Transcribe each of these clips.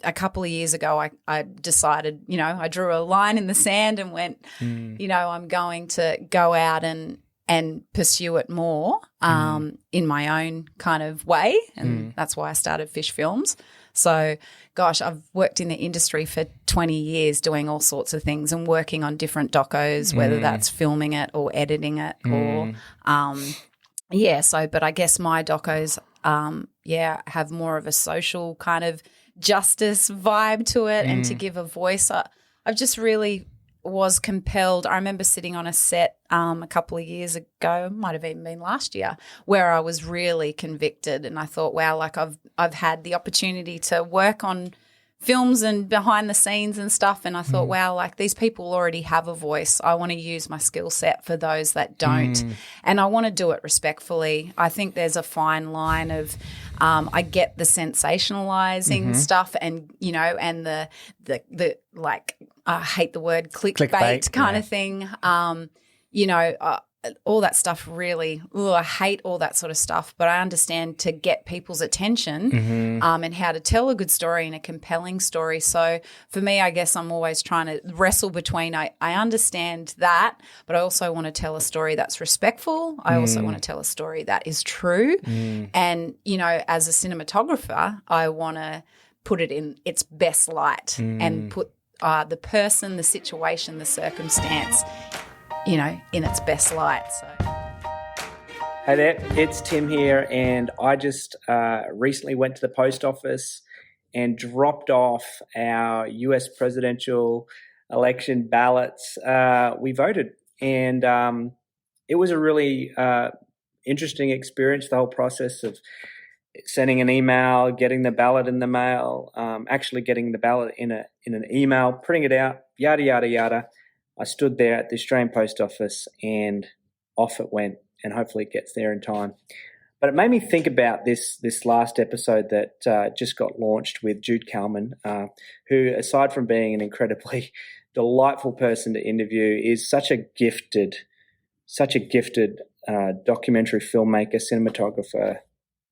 a couple of years ago, I decided, I drew a line in the sand and went, I'm going to go out and pursue it more in my own kind of way, and that's why I started Fish Films. So, gosh, I've worked in the industry for 20 years doing all sorts of things and working on different docos, whether that's filming it or editing it or but I guess my docos have more of a social kind of justice vibe to it and to give a voice. I've just really was compelled. I remember sitting on a set a couple of years ago, might have even been last year, where I was really convicted, and I thought, wow, like I've had the opportunity to work on films and behind the scenes and stuff, and I thought, wow, like these people already have a voice. I want to use my skill set for those that don't, and I want to do it respectfully. I think there's a fine line of I get the sensationalizing stuff, and and the like, I hate the word clickbait kind of thing. All that stuff really, I hate all that sort of stuff, but I understand to get people's attention and how to tell a good story and a compelling story. So for me, I guess I'm always trying to wrestle between I understand that, but I also want to tell a story that's respectful. I also want to tell a story that is true. And, as a cinematographer, I want to put it in its best light and put the person, the situation, the circumstance in its best light. So, hey there, it's Tim here, and I just recently went to the post office and dropped off our US presidential election ballots. We voted, and it was a really interesting experience, the whole process of sending an email, getting the ballot in the mail, actually getting the ballot in an email, printing it out, yada, yada, yada. I stood there at the Australian Post Office and off it went, and hopefully it gets there in time. But it made me think about this last episode that just got launched with Jude Kalman, who, aside from being an incredibly delightful person to interview, is such a gifted documentary filmmaker, cinematographer,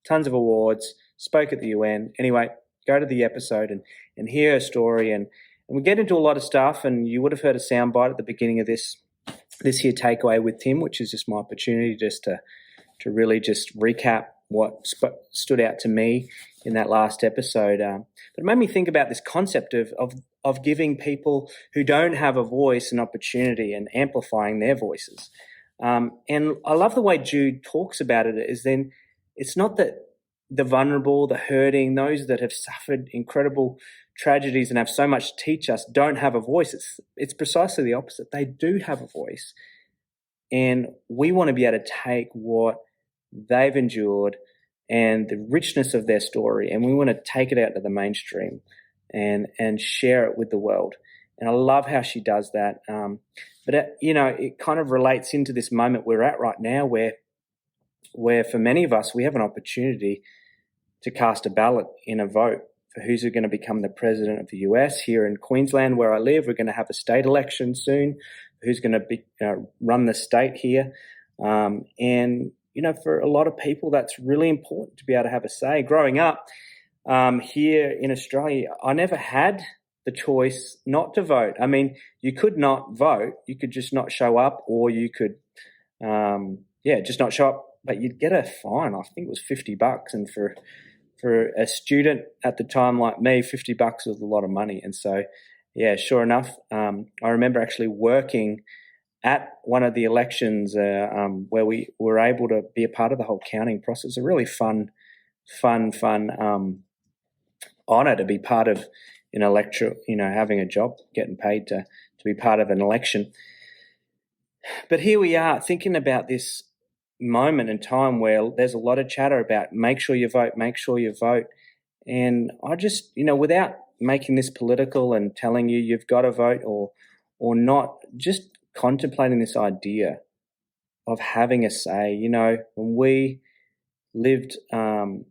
tons of awards, spoke at the UN. Anyway, go to the episode and hear her story, and we get into a lot of stuff, and you would have heard a soundbite at the beginning of this here takeaway with Tim, which is just my opportunity just to really just recap what stood out to me in that last episode. But it made me think about this concept of giving people who don't have a voice an opportunity and amplifying their voices. And I love the way Jude talks about it, is then it's not that the vulnerable, the hurting, those that have suffered incredible tragedies and have so much to teach us don't have a voice. It's precisely the opposite. They do have a voice. And we want to be able to take what they've endured and the richness of their story, and we want to take it out to the mainstream and share it with the world. And I love how she does that. But it kind of relates into this moment we're at right now where for many of us, we have an opportunity to cast a ballot in a vote for who's going to become the president of the US. Here in Queensland, where I live, we're going to have a state election soon. Who's going to run the state here? And for a lot of people, that's really important to be able to have a say. Growing up here in Australia, I never had the choice not to vote. I mean, you could not vote. You could just not show up, or you could, just not show up. But you'd get a fine. I think it was $50, and for a student at the time like me, $50 was a lot of money. And so, yeah, sure enough, I remember actually working at one of the elections where we were able to be a part of the whole counting process. A really fun honor to be part of an electoral, having a job, getting paid to be part of an election. But here we are thinking about this moment in time where there's a lot of chatter about make sure you vote. And I just, without making this political and telling you've got to vote or not, just contemplating this idea of having a say. When we lived in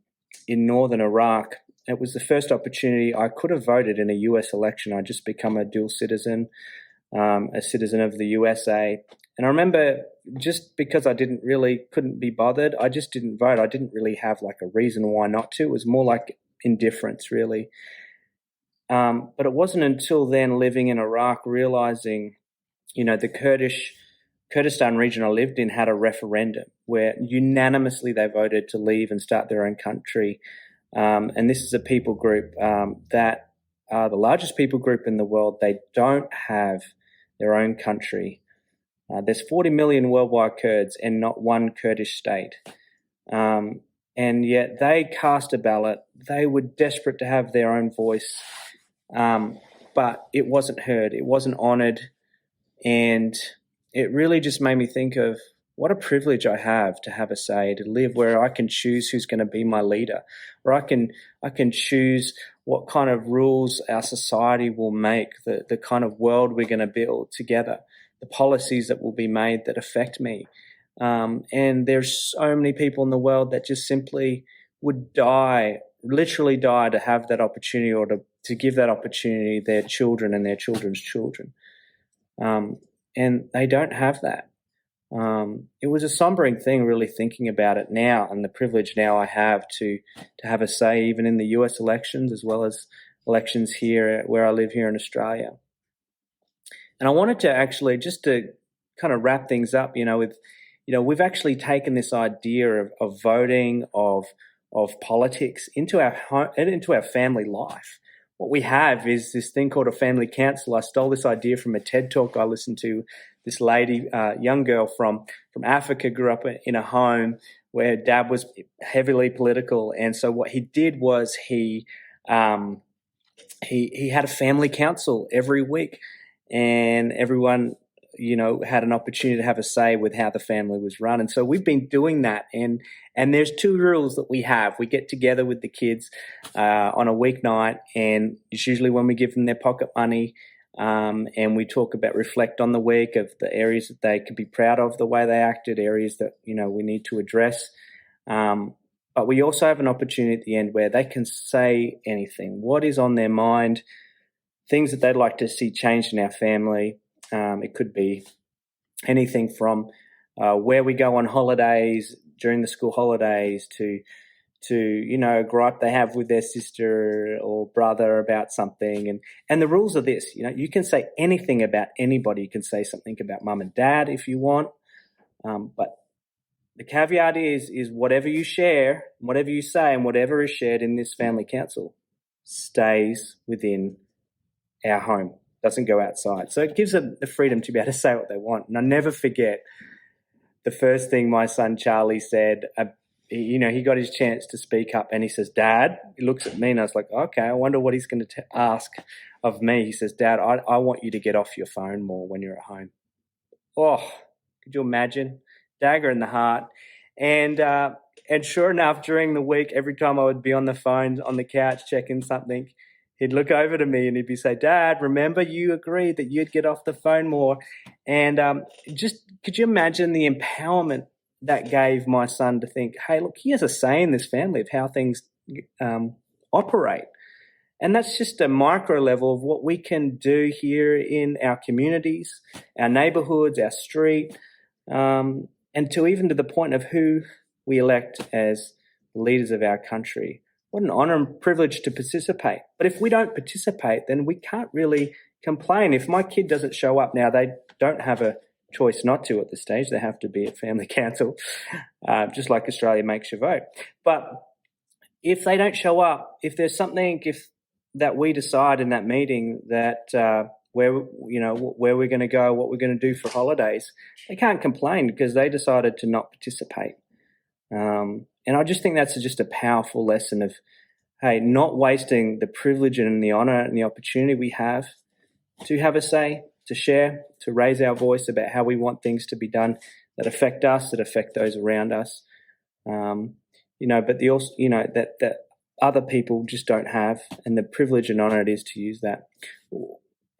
northern Iraq, it was the first opportunity I could have voted in a US election. I'd just become a dual citizen, a citizen of the USA. And I remember just because I couldn't be bothered, I just didn't vote. I didn't really have like a reason why not to. It was more like indifference, really. But it wasn't until then, living in Iraq, realizing, the Kurdistan region I lived in had a referendum where unanimously they voted to leave and start their own country. And this is a people group that are the largest people group in the world. They don't have their own country. There's 40 million worldwide Kurds and not one Kurdish state. And yet they cast a ballot. They were desperate to have their own voice, but it wasn't heard. It wasn't honoured. And it really just made me think of what a privilege I have to have a say, to live where I can choose who's going to be my leader, where I can choose what kind of rules our society will make, the kind of world we're going to build together, the policies that will be made that affect me. And there's so many people in the world that just simply would literally die to have that opportunity, or to give that opportunity to their children and their children's children. And they don't have that. It was a sombering thing, really thinking about it now, and the privilege now I have to have a say even in the US elections, as well as elections here where I live here in Australia. And I wanted to actually, just to kind of wrap things up, we've actually taken this idea of voting, of politics into our family life. What we have is this thing called a family council. I stole this idea from a TED talk I listened to. This lady, young girl from Africa, grew up in a home where dad was heavily political, and so what he did was he had a family council every week, and everyone had an opportunity to have a say with how the family was run. And so we've been doing that. And there's two rules that we have. We get together with the kids on a weeknight, and it's usually when we give them their pocket money, and we reflect on the week of the areas that they could be proud of, the way they acted, areas that, we need to address. But we also have an opportunity at the end where they can say anything, what is on their mind, things that they'd like to see changed in our family. It could be anything from where we go on holidays during the school holidays to a gripe they have with their sister or brother about something. And the rules are this, you can say anything about anybody. You can say something about mum and dad if you want. But the caveat is whatever you share, whatever you say, and whatever is shared in this family council stays within our home. Doesn't go outside. So it gives them the freedom to be able to say what they want. And I never forget the first thing my son Charlie said. He got his chance to speak up, and he says, "Dad," he looks at me, and I was like, okay, I wonder what he's going to ask of me. He says, "Dad, I want you to get off your phone more when you're at home." Oh, could you imagine? Dagger in the heart. And sure enough, during the week, every time I would be on the phone, on the couch, checking something, he'd look over to me and he'd say, "Dad, remember you agreed that you'd get off the phone more." And just could you imagine the empowerment that gave my son to think, hey, look, he has a say in this family of how things operate. And that's just a micro level of what we can do here in our communities, our neighbourhoods, our street, and even to the point of who we elect as leaders of our country. What an honour and privilege to participate. But if we don't participate, then we can't really complain. If my kid doesn't show up now, they don't have a choice not to at this stage. They have to be at family council, just like Australia makes you vote. But if they don't show up, if there's something that we decide in that meeting that where we're going to go, what we're going to do for holidays, they can't complain because they decided to not participate. And I just think that's just a powerful lesson of, hey, not wasting the privilege and the honour and the opportunity we have to have a say, to share, to raise our voice about how we want things to be done that affect us, that affect those around us. But that other people just don't have, and the privilege and honour it is to use that.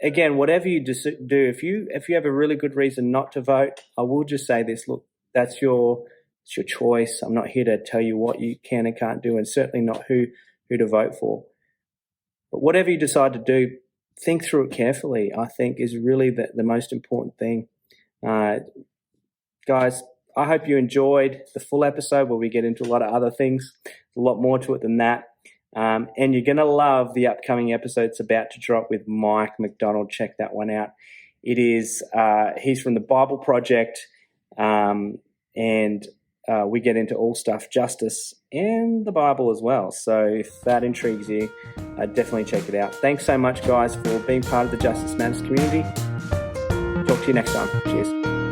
Again, whatever you do, if you have a really good reason not to vote, I will just say this: look, it's your choice. I'm not here to tell you what you can and can't do, and certainly not who to vote for. But whatever you decide to do, think through it carefully, I think, is really the most important thing. Guys, I hope you enjoyed the full episode where we get into a lot of other things, a lot more to it than that. And you're going to love the upcoming episode that's about to drop with Mike McDonald. Check that one out. It is he's from the Bible Project, and we get into all stuff justice and the Bible as well. So if that intrigues you, definitely check it out. Thanks so much, guys, for being part of the Justice Matters community. Talk to you next time. Cheers.